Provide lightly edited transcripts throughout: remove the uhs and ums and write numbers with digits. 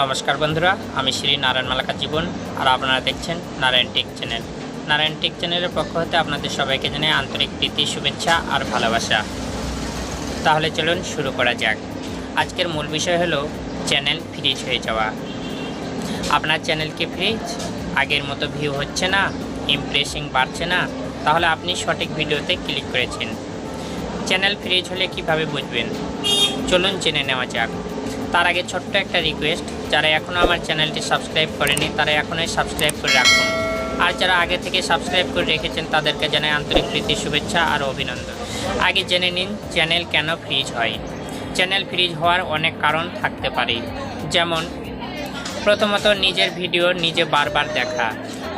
নমস্কার বন্ধুরা, আমি শ্রী নারায়ণ মালাকা জীবন আর আপনারা দেখছেন Narayan tech channel. Narayan tech চ্যানেলের পক্ষ হতে আপনাদের সবাইকে জানাই আন্তরিক প্রীতি, শুভেচ্ছা আর ভালোবাসা। তাহলে চলুন শুরু করা যাক। আজকের মূল বিষয় হলো চ্যানেল ফ্রিজ হয়ে যাওয়া। আপনার চ্যানেল কি ফ্রিজ? আগের মতো ভিউ হচ্ছে না, ইমপ্রেশন বাড়ছে না, তাহলে আপনি সঠিক ভিডিওতে ক্লিক করেছেন। চ্যানেল ফ্রিজ হলে কিভাবে বুঝবেন, চলুন জেনে নেওয়া যাক। তার আগে ছোট্ট একটা রিকোয়েস্ট, যারা এখনও আমার চ্যানেলটি সাবস্ক্রাইব করেনি তারা এখনই সাবস্ক্রাইব করে রাখুন, আর যারা আগে থেকে সাবস্ক্রাইব করে রেখেছেন তাদেরকে জানাই আন্তরিক প্রীতি, শুভেচ্ছা আর অভিনন্দন। আগে জেনে নিন চ্যানেল কেন ফ্রিজ হয়। চ্যানেল ফ্রিজ হওয়ার অনেক কারণ থাকতে পারে, যেমন প্রথমত নিজের ভিডিও নিজে বারবার দেখা,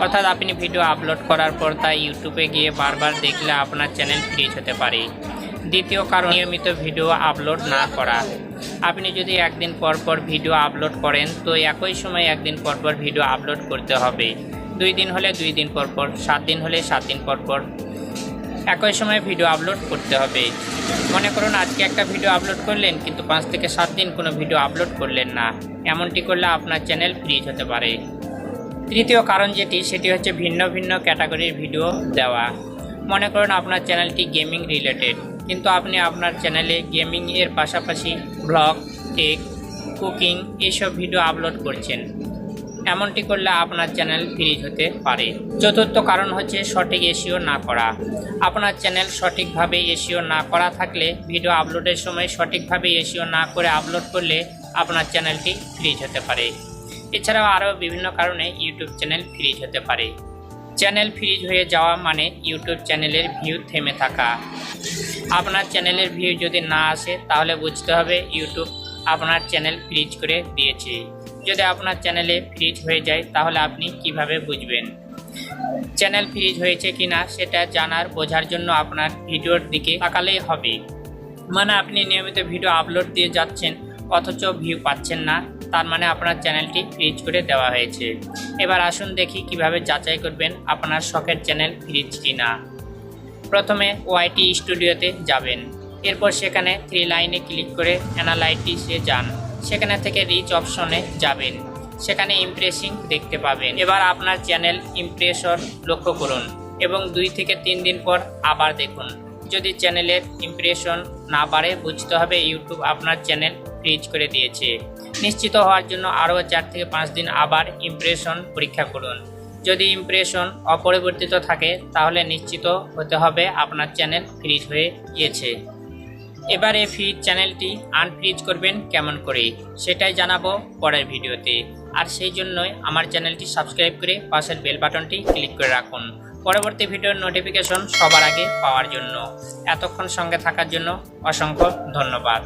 অর্থাৎ আপনি ভিডিও আপলোড করার পর তা ইউটিউবে গিয়ে বারবার দেখলে আপনার চ্যানেল ফ্রিজ হতে পারে। দ্বিতীয় কারণ নিয়মিত ভিডিও আপলোড না করা। আপনি যদি একদিন পর পর ভিডিও আপলোড করেন তো একই সময় একদিন পর পর ভিডিও আপলোড করতে হবে। 2 দিন হলে 2 দিন পর পর, 7 দিন হলে 7 দিন পর পর একই সময় ভিডিও আপলোড করতে হবে। মনে করুন আজকে একটা ভিডিও আপলোড করলেন কিন্তু 5 থেকে 7 দিন কোনো ভিডিও আপলোড করলেন না, এমনটি করলে আপনার চ্যানেল ফ্রিজ হতে পারে। তৃতীয় কারণ সেটি হচ্ছে ভিন্ন ভিন্ন ক্যাটাগরির ভিডিও দেওয়া। মনে করুন আপনার চ্যানেলটি গেমিং রিলেটেড, কিন্তু আপনি আপনার চ্যানেলে গেমিংয়ের পাশাপাশি ব্লগ, টেক, কুকিং এইসব ভিডিও আপলোড করছেন, এমনটি করলে আপনার চ্যানেল ফ্রিজ হতে পারে। চতুর্থ কারণ হচ্ছে সঠিক এসইও না করা। আপনার চ্যানেল সঠিকভাবে এসইও না করা থাকলে ভিডিও আপলোডের সময় সঠিকভাবে এসইও না করে আপলোড করলে আপনার চ্যানেলটি ফ্রিজ হতে পারে। এছাড়াও আরও বিভিন্ন কারণে ইউটিউব চ্যানেল ফ্রিজ হতে পারে। চ্যানেল ফ্রিজ হয়ে যাওয়া মানে ইউটিউব চ্যানেলের ভিউ থেমে থাকা। আপনার চ্যানেলের ভিউ যদি না আসে তাহলে বুঝতে হবে ইউটিউব আপনার চ্যানেল ফ্রিজ করে দিয়েছে। যদি আপনার চ্যানেলে ফ্রিজ হয়ে যায় তাহলে আপনি কিভাবে বুঝবেন চ্যানেল ফ্রিজ হয়েছে কিনা? সেটা জানার বোঝার জন্য আপনার ভিডিওর দিকে তাকালেই হবে। মানে আপনি নিয়মিত ভিডিও আপলোড দিয়ে যাচ্ছেন অথচ ভিউ পাচ্ছেন না, তার মানে আপনার চ্যানেলটি ফ্রিজ করে দেওয়া হয়েছে। এবার আসুন দেখি কিভাবে যাচাই করবেন আপনার শখের চ্যানেল ফ্রিজ কিনা। প্রথমে ওয়াইটি স্টুডিওতে যাবেন, এরপর সেখানে 3 লাইনে ক্লিক করে অ্যানালাইটিক্সে যান, সেখানে থেকে রিচ অপশনে যাবেন, সেখানে ইমপ্রেশন দেখতে পাবেন। এবার আপনার চ্যানেল ইমপ্রেশন লক্ষ্য করুন এবং 2 থেকে 3 দিন পর আবার দেখুন। যদি চ্যানেলের ইমপ্রেশন না বাড়ে বুঝতে হবে ইউটিউব আপনার চ্যানেল ফ্রিজ করে দিয়েছে। নিশ্চিত হওয়ার জন্য আরও 4 থেকে 5 দিন আবার ইমপ্রেশন পরীক্ষা করুন। যদি ইমপ্রেশন অপরিবর্তিত থাকে তাহলে নিশ্চিত হতে হবে আপনার চ্যানেল ফ্রিজ হয়ে গিয়েছে। এবার এই ফ্রিজ চ্যানেলটি আনফ্রিজ করবেন কেমন করে সেটাই জানাবো পরের ভিডিওতে। আর সেই জন্যই আমার চ্যানেলটি সাবস্ক্রাইব করে পাশের বেল বাটনটি ক্লিক করে রাখুন পরবর্তী ভিডিওর নোটিফিকেশন সবার আগে পাওয়ার জন্য। এতক্ষণ সঙ্গে থাকার জন্য অসংখ্য ধন্যবাদ।